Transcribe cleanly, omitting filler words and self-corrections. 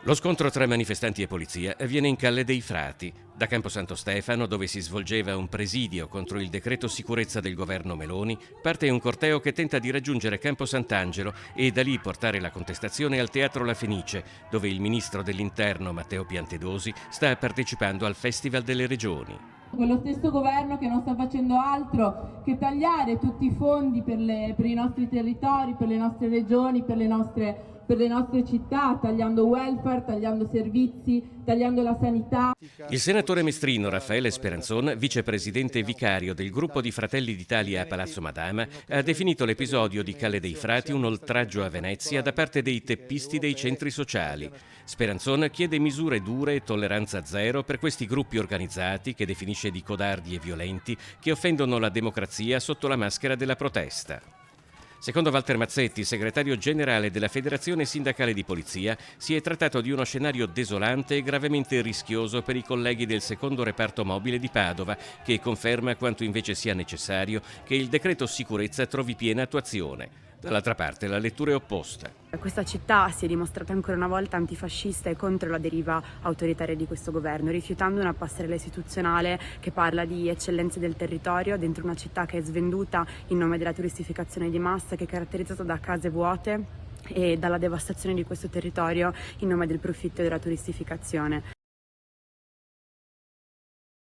Lo scontro tra manifestanti e polizia avviene in Calle dei Frati. Da Campo Santo Stefano, dove si svolgeva un presidio contro il decreto sicurezza del governo Meloni, parte un corteo che tenta di raggiungere Campo Sant'Angelo e da lì portare la contestazione al Teatro La Fenice, dove il ministro dell'Interno Matteo Piantedosi sta partecipando al Festival delle Regioni. Quello stesso governo che non sta facendo altro che tagliare tutti i fondi per i nostri territori, per le nostre regioni, per le nostre città, tagliando welfare, tagliando servizi, tagliando la sanità. Il senatore mestrino Raffaele Speranzon, vicepresidente vicario del gruppo di Fratelli d'Italia a Palazzo Madama, ha definito l'episodio di Calle dei Frati un oltraggio a Venezia da parte dei teppisti dei centri sociali. Speranzon chiede misure dure e tolleranza zero per questi gruppi organizzati, che definisce di codardi e violenti, che offendono la democrazia sotto la maschera della protesta. Secondo Walter Mazzetti, segretario generale della Federazione Sindacale di Polizia, si è trattato di uno scenario desolante e gravemente rischioso per i colleghi del secondo reparto mobile di Padova, che conferma quanto invece sia necessario che il decreto sicurezza trovi piena attuazione. Dall'altra parte la lettura è opposta. Questa città si è dimostrata ancora una volta antifascista e contro la deriva autoritaria di questo governo, rifiutando una passerella istituzionale che parla di eccellenze del territorio dentro una città che è svenduta in nome della turistificazione di massa, che è caratterizzata da case vuote e dalla devastazione di questo territorio in nome del profitto e della turistificazione.